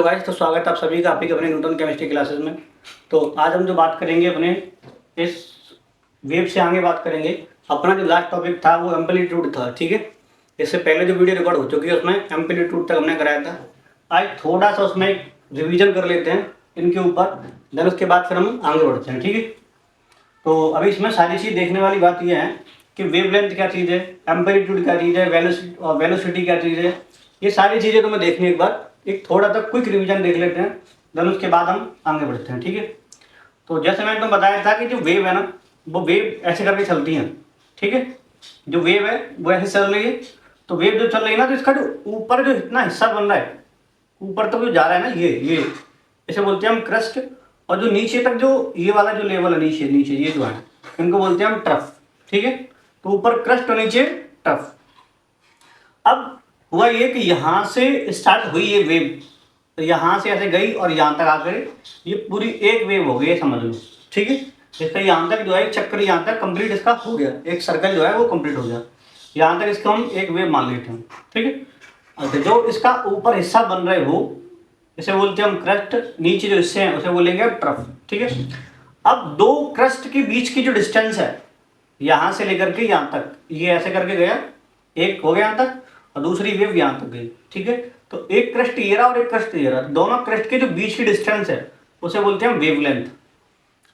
Guys, तो स्वागत है आप सभी का आपकी अपने न्यूटन केमिस्ट्री क्लासेस में। तो आज हम जो बात करेंगे अपने इस वेव से आगे बात करेंगे। अपना जो लास्ट टॉपिक था वो एम्पलीट्यूड था, ठीक है। इससे पहले जो वीडियो रिकॉर्ड हो चुकी है उसमें एम्पलीट्यूड तक हमने कराया था। आज थोड़ा सा उसमें रिविजन कर लेते हैं इनके ऊपर, देन उसके बाद फिर हम आगे बढ़ते हैं, ठीक है। तो अभी इसमें सारी चीज़ देखने वाली बात यह है कि वेवलेंथ क्या चीज़ है, एम्पलीट्यूड क्या चीज़ है, वेलोसिटी क्या चीज़ है। ये सारी चीज़ें तो मैं देखने एक बार एक थोड़ा सा क्विक रिवीजन देख लेते हैं, देन उसके बाद हम आगे बढ़ते हैं, ठीक है। तो जैसे मैंने तुम बताया था कि जो वेव है ना, वो वेव ऐसे करके चलती हैं, ठीक है। जो वेव है वो ऐसे चल रही है। तो वेव जो चल रही है ना, तो इसका जो ऊपर जो इतना हिस्सा बन रहा है, ऊपर तक जो जा रहा है ना, ये इसे बोलते हैं हम क्रस्ट। और जो नीचे तक जो ये वाला जो लेवल है, नीचे नीचे ये जो है, इनको बोलते हैं हम ट्रफ, ठीक है। तो ऊपर क्रस्ट और नीचे ट्रफ। अब हुआ ये कि यहाँ से स्टार्ट हुई ये वेव, तो यहाँ से ऐसे गई और यहाँ तक आकर ये पूरी एक वेव हो गई, समझ लो, ठीक है। इसका यहाँ तक जो है चक्कर यहाँ तक कंप्लीट इसका हो गया, एक सर्कल जो है वो कंप्लीट हो गया। यहाँ तक इसको हम एक वेव मान लेते हैं, ठीक है। अच्छा, जो इसका ऊपर हिस्सा बन रहे हो इसे बोलते हैं हम क्रस्ट, नीचे जो हिस्से हैं उसे बोलेंगे हम ट्रफ, ठीक है। अब दो क्रस्ट के बीच की जो डिस्टेंस है, यहाँ से लेकर के यहाँ तक, ये ऐसे करके गया, एक हो गया यहाँ तक और दूसरी वेव यहाँ तक गई, ठीक है। तो एक क्रस्ट ये रहा और एक क्रस्ट ये रहा, दोनों क्रस्ट के जो बीच की डिस्टेंस है उसे बोलते हैं वेवलेंथ।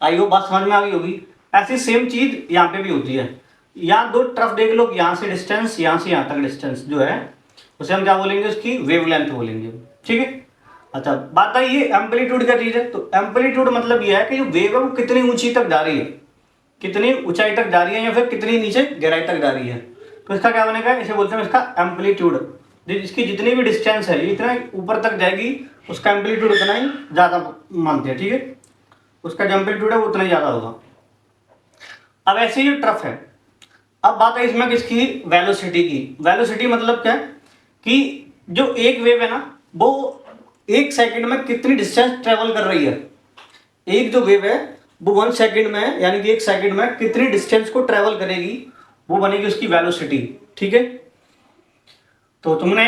आई हो बात समझ में आ गई होगी। ऐसी सेम चीज यहाँ पे भी होती है। यहाँ दो ट्रफ देख लो, यहाँ से डिस्टेंस, यहाँ से यहाँ तक डिस्टेंस जो है उसे हम क्या बोलेंगे, उसकी वेवलेंथ बोलेंगे, ठीक है। अच्छा, बात आई ये एम्पलीट्यूड क्या चीज है। तो एम्पलीट्यूड मतलब ये है कि जो वेव है वो कितनी ऊंची तक जा रही है, कितनी ऊंचाई तक जा रही है, या फिर कितनी नीचे गहराई तक जा रही है। तो इसका क्या बनेगा, इसे बोलते हैं इसका एम्पलीट्यूड। इसकी जितनी भी डिस्टेंस है इतना ऊपर तक जाएगी, उसका एम्पलीट्यूड उतना ही ज़्यादा मानते हैं, ठीक है। उसका जो एम्पलीट्यूड है वो उतना ही ज़्यादा होगा। अब ऐसे ही ट्रफ है। अब बात है इसमें किसकी, वेलोसिटी की। वेलोसिटी मतलब क्या है कि जो एक वेव है ना, वो एक सेकंड में कितनी डिस्टेंस ट्रेवल कर रही है। एक जो वेव है वो 1 सेकंड में, यानी कि 1 सेकंड में कितनी डिस्टेंस को ट्रेवल करेगी, वो बनेगी उसकी वेलोसिटी, ठीक है। तो तुमने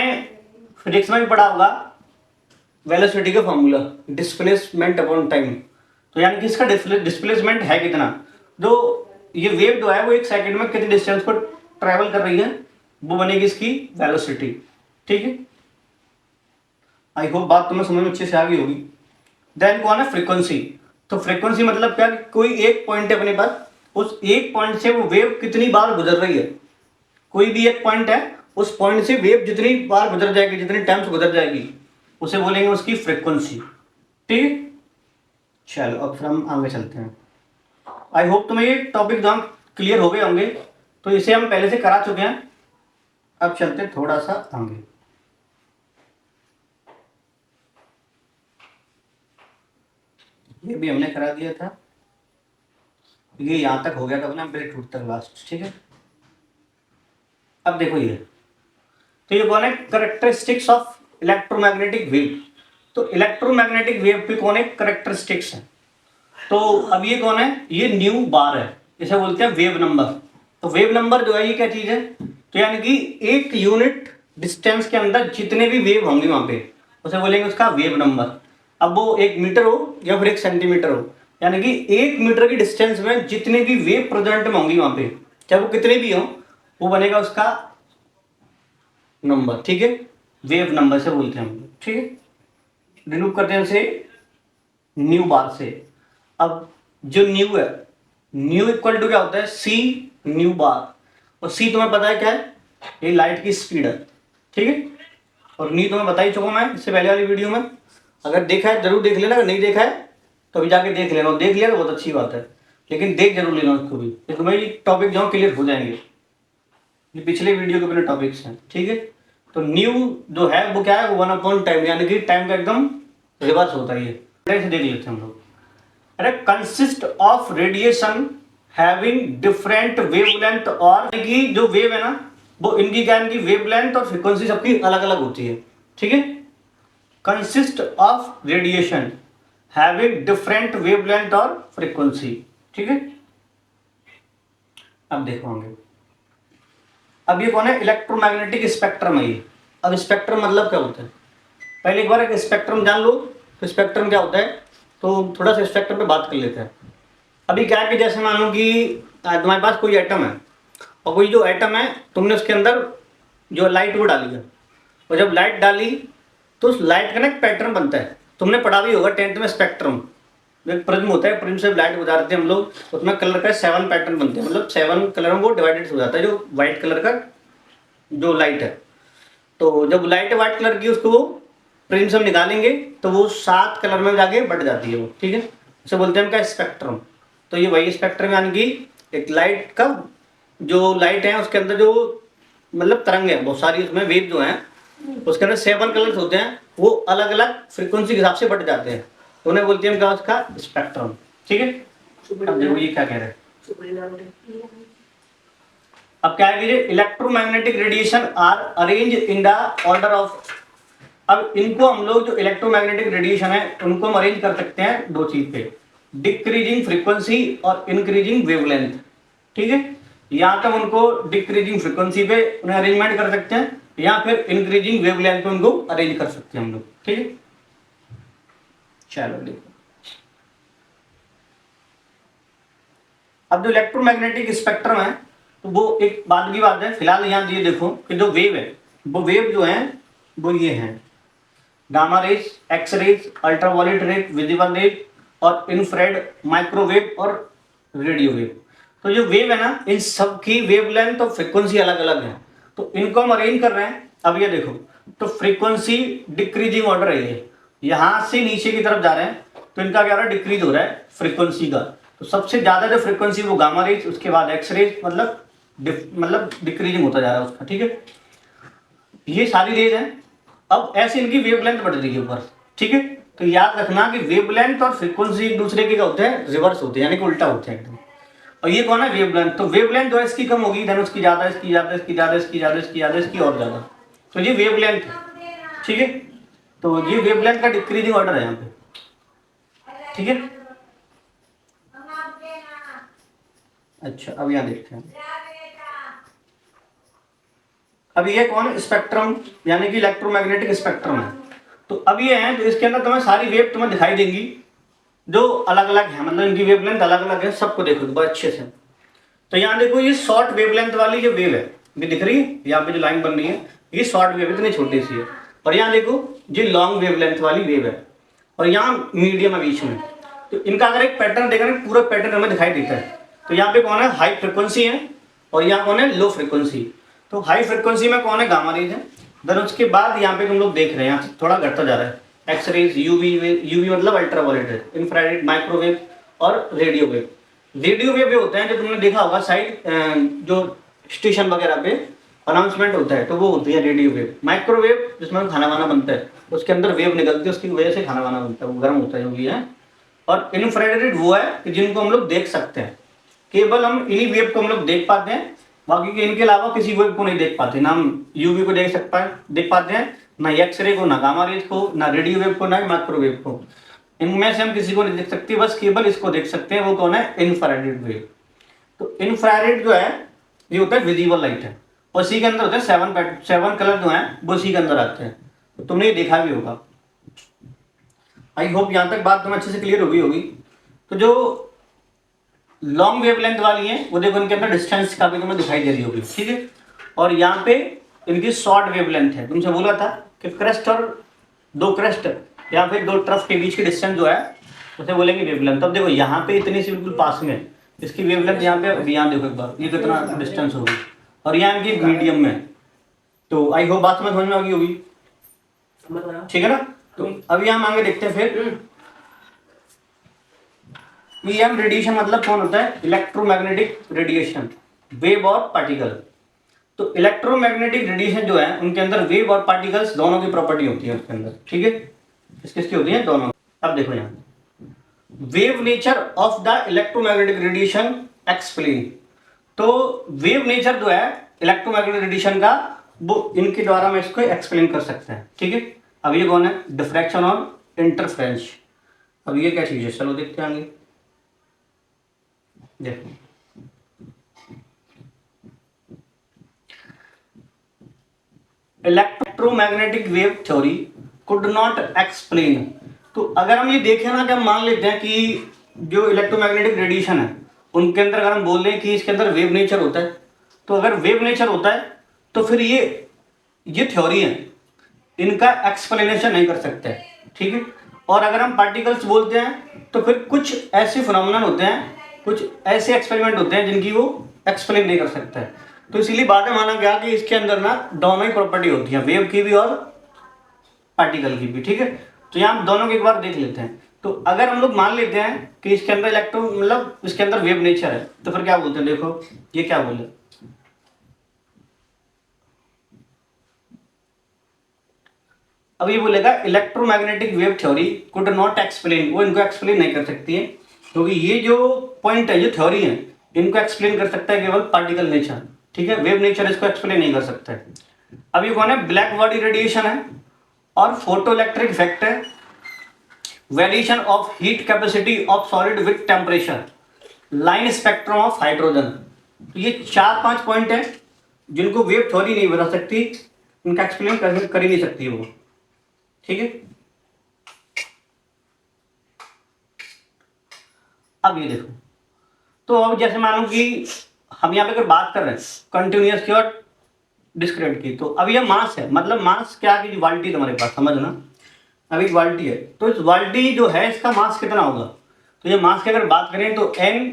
फिजिक्स में भी पढ़ा होगा वेलोसिटी का फॉर्मूला, डिस्प्लेसमेंट अपॉन टाइम। तो यानी कि इसका डिस्प्लेसमेंट है कितना, जो ये वेव जो है वो 1 सेकंड में कितनी डिस्टेंस को ट्रेवल कर रही है, वो बनेगी इसकी वेलोसिटी, ठीक है। आई होप बात तुम्हें समझ में अच्छे से आ गई होगी। देन कौन है, फ्रीक्वेंसी। तो फ्रीक्वेंसी मतलब क्या, कोई एक पॉइंट है अपने पास, उस एक पॉइंट से वो वेव कितनी बार गुजर रही है। कोई भी एक पॉइंट है, उस पॉइंट से वेव जितनी बार गुजर जाएगी, जितने टाइम से गुजर जाएगी, उसे बोलेंगे उसकी फ्रीक्वेंसी, ठीक है। चलो अब फिर हम आगे चलते हैं। आई होप तुम्हें ये टॉपिक एकदम क्लियर हो गए होंगे। तो इसे हम पहले से करा चुके हैं, अब चलते हैं थोड़ा सा आगे। ये भी हमने करा दिया था, ये यहां तक हो गया था अपना एम्पलीट्यूड तक लास्ट, ठीक है। अब देखो ये, तो ये कौन है, करेक्टरिस्टिक्स ऑफ इलेक्ट्रोमैग्नेटिक वेव। तो इलेक्ट्रोमैग्नेटिक वेव पे कौन है, करेक्टरिस्टिक्स है। तो अब ये कौन है, ये न्यू बार है, इसे बोलते हैं वेव नंबर। तो वेव नंबर जो है ये क्या चीज है, तो यानी कि एक यूनिट डिस्टेंस के अंदर जितने भी वेव होंगे वहां पे उसे बोलेंगे उसका वेव नंबर। अब वो 1 मीटर हो या फिर 1 सेंटीमीटर हो, यानी कि 1 मीटर की डिस्टेंस में जितने भी वेव प्रेजेंट में होंगी वहां पे, चाहे वो कितने भी हो, वो बनेगा उसका नंबर, ठीक है। वेव नंबर से बोलते हैं हम, ठीक है। रिमूव करते हैं उसे न्यू बार से। अब जो न्यू है, न्यू इक्वल टू क्या होता है, सी न्यू बार। और सी तुम्हें पता है क्या है, ये लाइट की स्पीड है, ठीक है। और न्यू तुम्हें बता ही चुका मैं इससे पहले वाली वीडियो में। अगर देखा है जरूर देख लेना, अगर नहीं देखा है तो अभी जाके देख लेना, और देख लिया तो बहुत अच्छी बात है, लेकिन देख जरूर लेना उसको भी, तो तुम्हें ये टॉपिक जो क्लियर हो जाएंगे। ये पिछले वीडियो के अपने टॉपिक्स हैं, ठीक है। तो न्यू जो है वो क्या है, वो 1/टाइम, यानी कि टाइम का एकदम रिवर्स होता है। ये देख लेते हैं हम लोग। अरे consist of radiation having different wavelength, और की जो वेव है ना वो इनकी क्या, इनकी वेवलेंथ और फ्रीक्वेंसी सबकी अलग अलग होती है, ठीक है। Consist of radiation having different wavelength और फ्रीक्वेंसी, ठीक है। अब देखो होंगे, अब ये कौन है, इलेक्ट्रोमैग्नेटिक स्पेक्ट्रम है ये। अब स्पेक्ट्रम मतलब क्या होता है, पहले एक बार एक स्पेक्ट्रम जान लो, तो स्पेक्ट्रम क्या होता है, तो थोड़ा सा स्पेक्ट्रम पे बात कर लेते हैं। अभी क्या है कि जैसे मान लो कि तुम्हारे पास कोई एटम है, और कोई जो एटम है तुमने उसके अंदर जो लाइट वो डाली है, और जब लाइट डाली तो उस लाइट का ना एक पैटर्न बनता है। तुमने पढ़ा भी होगा 10th में स्पेक्ट्रम, एक प्रिज्म होता है, प्रिज्म से लाइट गुजारते हैं हम लोग, उसमें कलर का 7 पैटर्न बनते हैं, मतलब 7 कलर में वो डिवाइडेड हो जाता है जो व्हाइट कलर का जो लाइट है। तो जब लाइट है व्हाइट कलर की, उसको वो प्रिज्म से हम निकालेंगे तो वो 7 कलर में जाके बढ़ जाती है वो, ठीक है, उसे बोलते हैं हम क्या, स्पेक्ट्रम। तो ये वही स्पेक्ट्रम यानी कि एक लाइट का जो लाइट है उसके अंदर जो मतलब तरंग है बहुत सारी, उसमें वेव जो है उसके अंदर 7 कलर्स होते हैं, वो अलग अलग फ्रीक्वेंसी के हिसाब से बढ़ जाते हैं, उन्हें बोलते हैं क्या, उसका स्पेक्ट्रम, ठीक है। अब देखो ये क्या कह रहे हैं, अब क्या है कि electromagnetic radiation are arrange in the order of, अब इनको हम लोग जो इलेक्ट्रोमैग्नेटिक रेडिएशन है उनको हम अरेंज कर सकते हैं दो चीज पे, डिक्रीजिंग फ्रीक्वेंसी और इंक्रीजिंग वेवलेंथ, ठीक है। या तो उनको डिक्रीजिंग फ्रीक्वेंसी पे उन्हें अरेंजमेंट कर सकते हैं, या फिर इंक्रीजिंग वेवलेंथ पे उनको अरेंज कर सकते हैं हम लोग, ठीक है। चलो देखो, अब जो इलेक्ट्रोमैग्नेटिक स्पेक्ट्रम है तो वो एक बाद की बात है, फिलहाल यहाँ दिए देखो कि जो वेव है, वो वेव जो है वो ये है, gamma rays, X rays, ultraviolet rays, visible rays और इंफ्रारेड, माइक्रोवेव और रेडियो वेव। तो जो वेव है ना, इन सब की वेवलेंथ और फ्रीक्वेंसी अलग अलग है, तो इनको हम अरेंज कर रहे हैं। अब ये देखो, तो फ्रीक्वेंसी डिक्रीजिंग ऑर्डर है, ये यहां से नीचे की तरफ जा रहे हैं, तो इनका क्या हो रहा है, डिक्रीज हो रहा है फ्रीक्वेंसी का। तो सबसे ज्यादा जो फ्रीक्वेंसी वो गामा रेज, उसके बाद एक्स रेज, मतलब डिक्रीजिंग होता जा रहा है उसका, ठीक है। ये सारी रेज है। अब ऐसे इनकी वेवलेंथ बढ़ रही है ऊपर, ठीक है। तो याद रखना कि वेवलेंथ और फ्रीक्वेंसी एक दूसरे के क्या होते हैं, रिवर्स होते हैं, यानी कि उल्टा होते हैं एकदम। और ये कौन है, वेवलेंथ। तो वेवलेंथ जो है इसकी कम होगी, देन उसकी ज्यादा, इसकी ज्यादा, इसकी ज्यादा, इसकी ज्यादा, इसकी ज्यादा, इसकी और ज्यादा। तो ये वेवलेंथ है, ठीक है। तो ये वेवलेंथ का डिक्रीजिंग ऑर्डर है यहाँ पे, ठीक है। अच्छा अब यहाँ देखते हैं, अब ये कौन, स्पेक्ट्रम, यानी कि इलेक्ट्रोमैग्नेटिक स्पेक्ट्रम है। तो अब ये है, तो इसके अंदर तुम्हें सारी वेव तुम्हें दिखाई देंगी जो अलग अलग है, मतलब इनकी वेवलेंथ अलग अलग है, सबको देखो बहुत अच्छे से। तो यहाँ देखो, ये शॉर्ट वेवलेंथ वाली जो वेव है ये दिख रही है, यहाँ पे जो लाइन बन रही है ये शॉर्ट वेव इतनी छोटी सी है। और यहाँ देखो ये लॉन्ग वेवलेंथ वाली वेव है, और यहाँ मीडियम है बीच में। तो इनका अगर एक पैटर्न देखा ना, पूरा पैटर्न हमें दिखाई देता है। तो यहाँ पे कौन है, हाई फ्रिक्वेंसी है, और यहाँ कौन है, लो फ्रिक्वेंसी। तो हाई फ्रिक्वेंसी में कौन है, गामा रेज है। देन उसके बाद यहाँ पे तुम लोग देख रहे हैं, यहाँ थोड़ा घटता जा रहा है, एक्स रेज, यूवी मतलब अल्ट्रावायलेट रेज, इंफ्रारेड, माइक्रोवेव और रेडियो वेव। रेडियो वेव होते हैं जो तुमने देखा होगा साइड, जो स्टेशन वगैरह पे अनाउंसमेंट होता है, तो वो होती है रेडियो वेव। माइक्रोवेव जिसमें खाना वाना बनता है, उसके अंदर वेव निकलती है, उसकी वजह से खाना वाना बनता है, वो गर्म होता है जो भी है। और इंफ्रारेड वो है कि जिनको हम लोग देख सकते हैं, केवल हम इन्हीं वेव को हम लोग देख पाते हैं, बाकी के इनके अलावा किसी वेव को नहीं देख पाते। ना हम यूवी को देख पाते हैं, ना एक्सरे को, ना गामा रेज को, ना रेडियो वेव को, ना माइक्रोवेव को। इनमें से हम किसी को नहीं देख सकते, बस केवल इसको देख सकते हैं, वो कौन है, इंफ्रारेड वेव। तो इंफ्रारेड जो है ये होता है विजिबल लाइट है, और इसी के अंदर होते हैं 7 कलर जो हैं वो इसी के अंदर आते हैं। तो तुमने ये देखा भी होगा। आई होप यहाँ तक बात तुम्हें अच्छे से क्लियर हो गई होगी। तो जो लॉन्ग वेवलेंथ वाली है वो देखो, इनके अंदर डिस्टेंस का भी तुम्हें दिखाई दे रही होगी, ठीक है। और यहाँ पे इनकी शॉर्ट वेवलेंथ है, तुमसे बोला था कि क्रेस्ट और दो क्रेस्ट या फिर दो ट्रफ के बीच की डिस्टेंस जो है उसे बोलेंगे वेवलेंथ। अब देखो यहाँ पे इतनी सी बिल्कुल पास में इसकी वेवलेंथ, यहाँ पे यहाँ देखो एक बार ये कितना डिस्टेंस होगी, और यहाँ इनकी मीडियम में। तो आई होप बात समझ में आ गई होगी, ठीक है ना। तो अभी हम आगे देखते हैं फिर ईएम रेडिएशन मतलब कौन होता है, इलेक्ट्रोमैग्नेटिक रेडिएशन, वेव और पार्टिकल। तो इलेक्ट्रोमैग्नेटिक रेडिएशन जो है उनके अंदर वेव और पार्टिकल्स दोनों की प्रॉपर्टी होती है उसके अंदर, ठीक है। किसकी होती है, दोनों। अब देखो यहाँ wave nature of the electromagnetic radiation explain. तो वेव नेचर जो है इलेक्ट्रोमैग्नेटिक रेडिएशन का, वो इनके द्वारा हम इसको एक्सप्लेन कर सकते हैं, ठीक है। अब ये कौन है, डिफ्रैक्शन और इंटरफेरेंस। अब ये क्या चीज है, चलो देखते हैं आगे। देखो electromagnetic wave theory could not explain. तो अगर हम ये देखें ना कि हम मान लेते हैं कि जो इलेक्ट्रोमैग्नेटिक रेडिएशन है उनके अंदर अगर हम बोल रहे हैं कि इसके अंदर वेव नेचर होता है, तो अगर वेव नेचर होता है तो फिर ये थ्योरी है, इनका एक्सप्लेनेशन नहीं कर सकते, ठीक है। और अगर हम पार्टिकल्स बोलते हैं तो फिर कुछ ऐसे फिनोमेनन होते हैं, कुछ ऐसे एक्सपेरिमेंट होते हैं जिनकी वो एक्सप्लेन नहीं कर सकता है। तो इसीलिए बाद में माना गया कि इसके अंदर ना दोनों ही प्रॉपर्टी होती है, वेव की भी और पार्टिकल की भी, ठीक है। तो यहाँ हम दोनों को एक बार देख लेते हैं। तो अगर हम लोग मान लेते हैं कि इसके अंदर मतलब इसके अंदर वेव नेचर है, तो फिर क्या बोलते हैं, देखो ये क्या बोले, अब ये बोलेगा electromagnetic wave theory could not explain, वो इनको एक्सप्लेन नहीं कर सकती है, क्योंकि ये जो पॉइंट है, ये थ्योरी है, इनको एक्सप्लेन कर सकता है केवल पार्टिकल नेचर, ठीक है। वेव नेचर इसको एक्सप्लेन नहीं कर सकता है। अब ये कौन है, ब्लैक बॉडी रेडिएशन है और फोटो इलेक्ट्रिक इफेक्ट है, variation of heat capacity of solid with temperature, line spectrum of hydrogen. तो ये 4-5 पॉइंट है जिनको वेव थ्योरी नहीं बता सकती, इनका एक्सप्लेन कर ही नहीं सकती वो, ठीक है। अब ये देखो, तो अब जैसे मानो कि हम यहाँ पे अगर बात कर रहे हैं कंटिन्यूअस की और डिस्क्रीट की, तो अब ये मास है, मतलब मास क्या की बाल्टी तुम्हारे पास, समझना, अब एक बाल्टी है, तो इस बाल्टी जो है इसका मास कितना होगा, तो ये मास की अगर बात करें तो n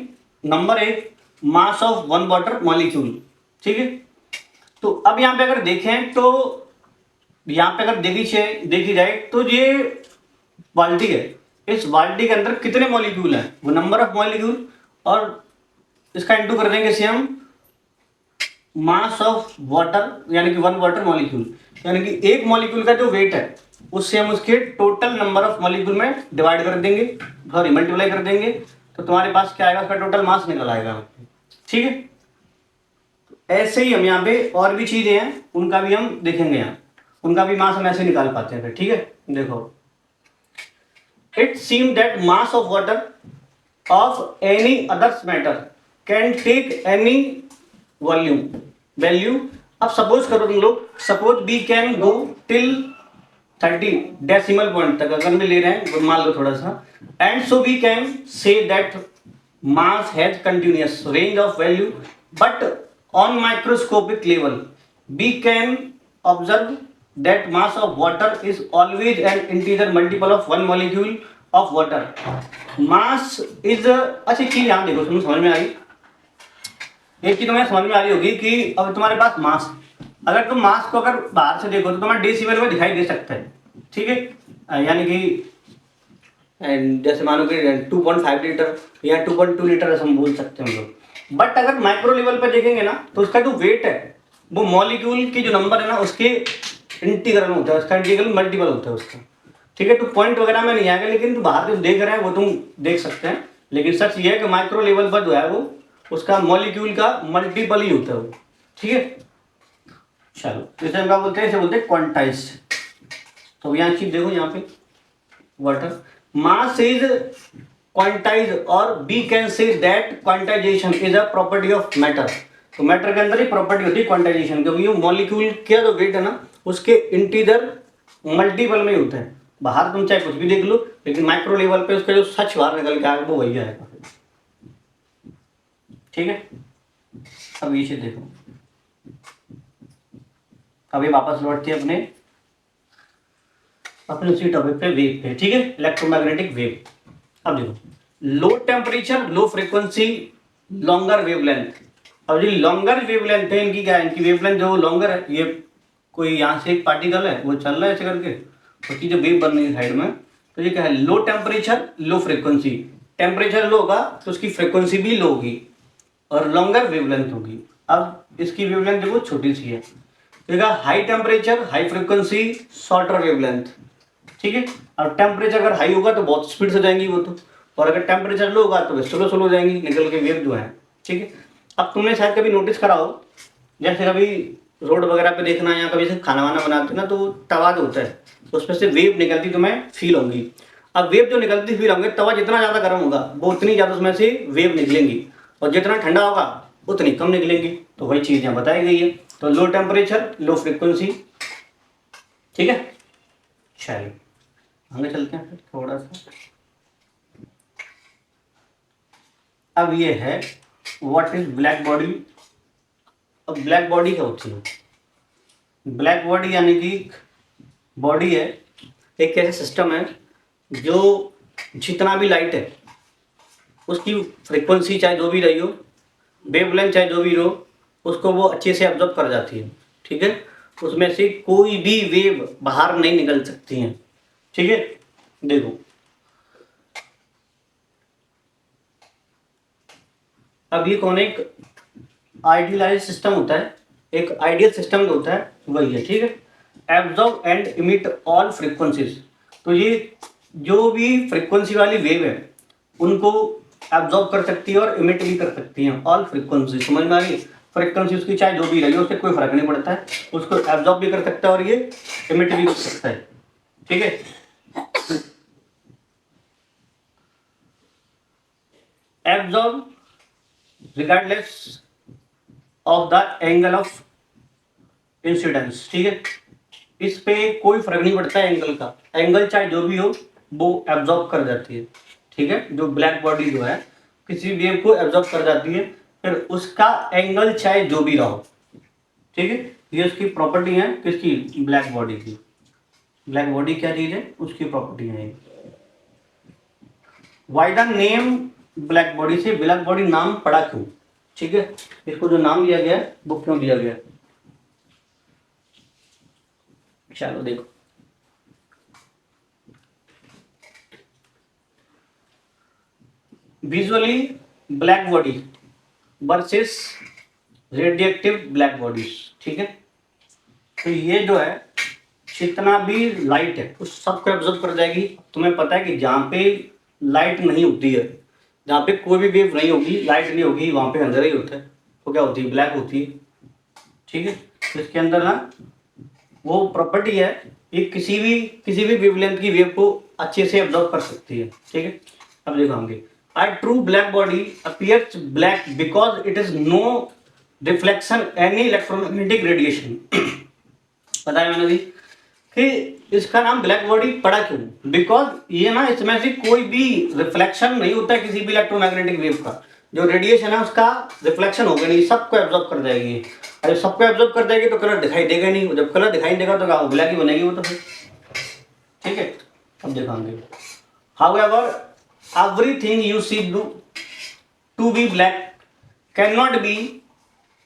number 1 mass of 1 water molecule, ठीक है। तो अब यहाँ पे अगर देखें तो यहाँ पे अगर देखी जाए तो ये बाल्टी है, इस बाल्टी के अंदर कितने मॉलिक्यूल हैं, वो नंबर ऑफ मॉलिक्यूल, और इसका इंटू कर देंगे से हम मास ऑफ वाटर, यानी कि 1 वाटर मॉलिक्यूल, यानी कि एक मॉलिक्यूल का जो वेट है उससे हम उसके टोटल नंबर ऑफ मॉलिक्यूल में डिवाइड कर देंगे, सॉरी मल्टीप्लाई कर देंगे, तो तुम्हारे पास क्या आएगा, उसका टोटल मास निकल आएगा, ठीक है। ऐसे ही हम यहाँ पे और भी चीजें हैं उनका भी हम देखेंगे, यहाँ उनका भी मास हम ऐसे निकाल पाते हैं, ठीक है। देखो, it seem that mass of water of any others matter can take any value. अब सपोज करो तुम लोग, suppose we can go till 30 decimal point तक अगर में ले रहे हैं, मान लो थोड़ा सा, and so we can say that mass has continuous range of value, but on microscopic level we can observe that mass of water is always an integer multiple of one molecule of water. mass is अच्छी चीज यहाँ देखो, तुम्हें समझ में आ रही, एक चीज तुम्हें समझ में आ रही होगी कि अब तुम्हारे पास मास, अगर तुम मास को अगर बाहर से देखो तो तुम्हारे डेसिमल में दिखाई दे सकता है, ठीक है, यानी कि जैसे मानो कि 2.5 लीटर या 2.2 लीटर ऐसा हम बोल सकते हैं हम लोग। बट अगर माइक्रो लेवल पर देखेंगे ना तो उसका जो वेट है वो मॉलिक्यूल की जो नंबर है ना उसके इंटीग्रल में होता है, उसका इंटीग्रल मल्टीपल होता है उसका, ठीक है। तो पॉइंट वगैरह में नहीं आएगा, लेकिन तो बाहर जो देख रहे हैं वो तुम देख सकते हैं, लेकिन सच ये है कि माइक्रो लेवल पर जो है वो उसका मॉलिक्यूल का मल्टीपल ही होता है वो, ठीक है। चलो, इसे हम क्या बोलते हैं, इसे बोलते हैं क्वांटाइज्ड। तो यहाँ चीज देखो, यहाँ पे वाटर मास इज क्वांटाइज और we can say that quantisation is a property of matter. तो मैटर के अंदर ही प्रॉपर्टी होती है क्वांटाइजेशन, क्योंकि ये मॉलिक्यूल का जो वेट है ना उसके इंटीजर मल्टीपल में ही होता है। बाहर तुम चाहे कुछ भी देख लो, लेकिन माइक्रो लेवल पे उसका जो सच बाहर निकल के आएगा वो वही आएगा, ठीक है। अब ये चीज देखो, अभी वापस लौटते हैं अपने उसी टॉपिक पे, वेव पे, ठीक है, इलेक्ट्रोमैग्नेटिक वेव। अब देखो, low temperature low frequency longer wavelength. अब जो लॉन्गर वेवलेंथ है इनकी क्या है, इनकी वेवलेंथ जो लॉन्गर है, ये कोई यहाँ से एक पार्टिकल है वो चल रहा है ऐसे करके, उसकी जो वेव बन रही है साइड में, तो ये क्या है, low temperature low frequency. Temperature low होगा तो उसकी फ्रीक्वेंसी भी लो होगी और लॉन्गर वेवलेंथ होगी। अब इसकी वेवलेंथ देखो छोटी सी है, देखा, high temperature high frequency shorter wavelength, ठीक है। अब टेम्परेचर अगर हाई होगा तो बहुत स्पीड से जाएंगी वो तो, और अगर टेम्परेचर लो होगा तो स्लो स्लो जाएंगी निकल के वेव जो है, ठीक है। अब तुमने शायद कभी नोटिस करा हो, जैसे कभी रोड वगैरह पे देखना या कभी से खाना वाना बनाते ना तो तवा जो होता है तो उसमें से वेव निकलती तुम्हें फील होगी। अब वेव जो निकलती फील होंगे, तवा जितना ज़्यादा गर्म होगा वो उतनी ज़्यादा उसमें से वेव निकलेंगी, और जितना ठंडा होगा उतनी कम निकलेंगी। तो वही चीज़ यहाँ बताई गई है। तो लो टेम्परेचर लो फ्रिक्वेंसी, ठीक है। चलिए आगे चलते हैं फिर थोड़ा सा। अब ये है व्हाट इज ब्लैक बॉडी। अब ब्लैक बॉडी क्या होती है? ब्लैक बॉडी यानी कि बॉडी है, एक ऐसा सिस्टम है जो जितना भी लाइट है उसकी फ्रीक्वेंसी चाहे जो भी रही हो, वेवलेंथ चाहे जो भी हो, उसको वो अच्छे से ऑब्जर्व कर जाती है। ठीक है, उसमें से कोई भी वेव बाहर नहीं निकल सकती हैं। ठीक है, देखो अब ये कौन एक आइडियलाइज सिस्टम होता है, एक आइडियल सिस्टम जो होता है वही है। ठीक है, absorb and emit all frequencies. तो ये जो भी फ्रीक्वेंसी वाली वेव है उनको एब्जॉर्ब कर सकती है और इमिट भी कर सकती है। ऑल फ्रीक्वेंसी समझ में आ रही है? फ्रीक्वेंसी उसकी चाहे जो भी रही हो उससे कोई फर्क नहीं पड़ता है, उसको एब्जॉर्ब भी कर सकता है और ये इमिट भी कर सकता है। ठीक है, absorb regardless of the angle of incidence. ठीक है, इस पे कोई फर्क नहीं पड़ता है एंगल का, एंगल चाहे जो भी हो वो एब्जॉर्ब कर जाती है। ठीक है, जो ब्लैक बॉडी जो है किसी वेव को एब्जॉर्ब कर जाती है, फिर उसका एंगल चाहे जो भी रहो। ठीक है, ये उसकी प्रॉपर्टी है किसकी? ब्लैक बॉडी की। ब्लैक बॉडी क्या चीज है? उसकी प्रॉपर्टी है। Why the name black body, से ब्लैक बॉडी नाम पड़ा क्यों? ठीक है, इसको जो नाम दिया गया है वो क्यों दिया गया है? चलो देखो, visually black body versus radioactive black bodies. ठीक है, तो ये जो है जितना भी लाइट है उस सबको एब्जॉर्ब कर जाएगी। तुम्हें पता है कि जहाँ पे लाइट नहीं होती है, जहाँ पे कोई भी वेव नहीं होगी, लाइट नहीं होगी, वहाँ पे अंधेरा ही होता है, तो क्या होती है? ब्लैक होती है। ठीक है, तो इसके अंदर ना वो प्रॉपर्टी है, ये किसी भी वेवलेंथ की वेव को अच्छे से एब्जॉर्ब कर सकती है। ठीक है, अब देखो आगे। A true black body appears black because it is no reflection any electromagnetic radiation। बताया मैंने भी कि इसका नाम ब्लैक बॉडी पड़ा क्यों? बिकॉज ये ना इसमें से कोई भी रिफ्लेक्शन नहीं होता है किसी भी इलेक्ट्रोमैग्नेटिक वेव का। जो रेडिएशन है उसका रिफ्लेक्शन होगा नहीं, सबको एब्जॉर्ब कर जाएगी। अरे सबको एब्जॉर्ब कर देगी तो कलर दिखाई देगा नहीं, जब कलर दिखाई देगा तो ब्लैक ही बनेगी वो तो फिर। ठीक है, अब दिखाएंगे। However everything you see to be black cannot be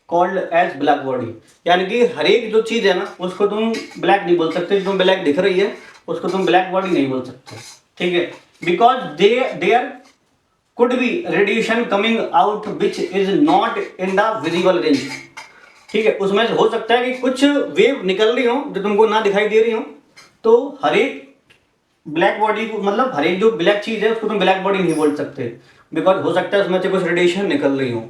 called as black body। यानी कि हर एक जो चीज है ना उसको तुम ब्लैक नहीं बोल सकते, जो ब्लैक दिख रही है उसको तुम ब्लैक बॉडी नहीं बोल सकते। ठीक है, because there could be radiation coming out which is not in the visible range. ठीक है, उसमें से हो सकता है कि कुछ वेव निकल रही हो जो तुमको ना दिखाई दे रही हो, तो हर एक ब्लैक बॉडी को मतलब हर एक जो ब्लैक चीज है उसको तुम ब्लैक बॉडी नहीं बोल सकते, बिकॉज हो सकता है उसमें से कुछ रेडिएशन निकल रही हो,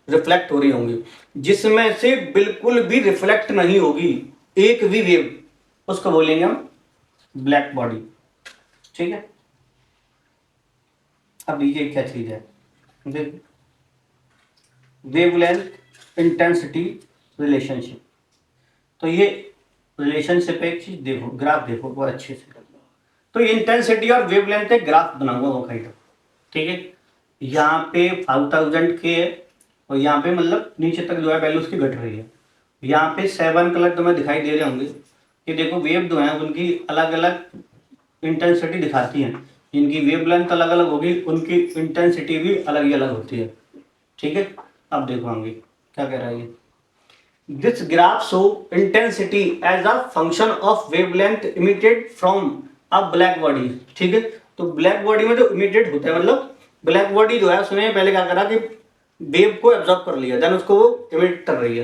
रिफ्लेक्ट हो रही होंगी, जिसमें से बिल्कुल भी रिफ्लेक्ट नहीं होगी एक भी वेव, उसको बोलेंगे हम ब्लैक बॉडी। ठीक है, अब ये क्या चीज है? Wavelength intensity relationship. तो ये रिलेशनशिप एक चीज देखो, ग्राफ देखो बहुत अच्छे से। तो इंटेंसिटी और वेवलेंथ एक ग्राफ बनाऊंगा वो खाई। ठीक है, यहाँ पे 5000 के है और यहाँ पे मतलब नीचे तक जो है वैल्यू उसकी घट रही है। यहाँ पे 7 कलर तुम्हें दिखाई दे रहे होंगे कि देखो वेव जो है उनकी अलग अलग इंटेंसिटी दिखाती हैं, जिनकी वेवलेंथ अलग अलग होगी उनकी इंटेंसिटी भी अलग ही अलग होती है। ठीक है, अब देखो आगे क्या कह रहा है ये। This graph show intensity as a function of wavelength emitted from अब ब्लैक बॉडी। ठीक है, तो ब्लैक बॉडी में जो इमिटेड होता है मतलब ब्लैक बॉडी जो है उसने पहले क्या करा कि वेव को एब्जॉर्ब कर लिया, देन उसको वो इमिट कर रही है।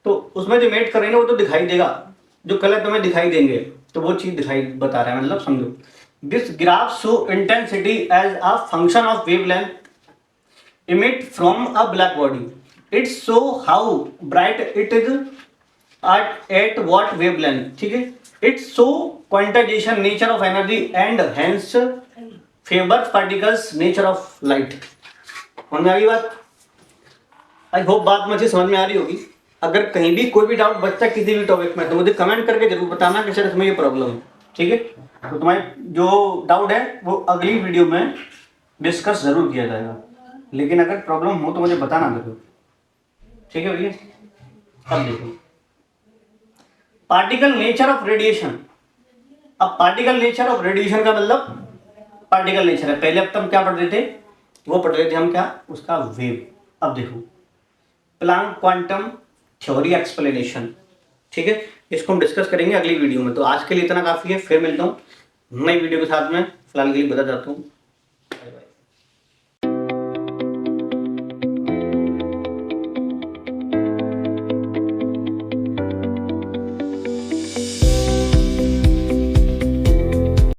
तो उसमें जो इमिट कर रही है ना वो तो दिखाई देगा, जो कलर तुम्हें दिखाई देंगे तो वो चीज दिखाई बता रहा है, मतलब समझो। This graph show intensity as a function of wavelength emit from a black body. It show how bright it is at what wavelength. ठीक है, it show quantisation nature of energy and hence favours particles nature of light. समझ में आ गई बात? I hope बात मुझे समझ में आ रही होगी। अगर कहीं भी कोई भी डाउट बचता है किसी भी टॉपिक में तो मुझे कमेंट करके जरूर बताना कि सर इसमें ये प्रॉब्लम है। ठीक है। तो तुम्हारे जो डाउट है वो अगली वीडियो में डिस्कस जरूर किया जाएगा, लेकिन अगर प्रॉब्लम हो तो मुझे बताना जरूर, ठीक है भैया। अब देखो पार्टिकल नेचर ऑफ रेडिएशन। अब पार्टिकल नेचर ऑफ रेडिएशन का मतलब पार्टिकल नेचर है, पहले अब तक क्या पढ़ रहे थे, वो पढ़ रहे थे हम क्या, उसका वेव। अब देखो प्लैंक क्वांटम थ्योरी एक्सप्लेनेशन, ठीक है, इसको हम डिस्कस करेंगे अगली वीडियो में। तो आज के लिए इतना काफी है, फिर मिलता हूँ नई वीडियो के साथ में। फिलहाल के लिए बता जाता हूँ।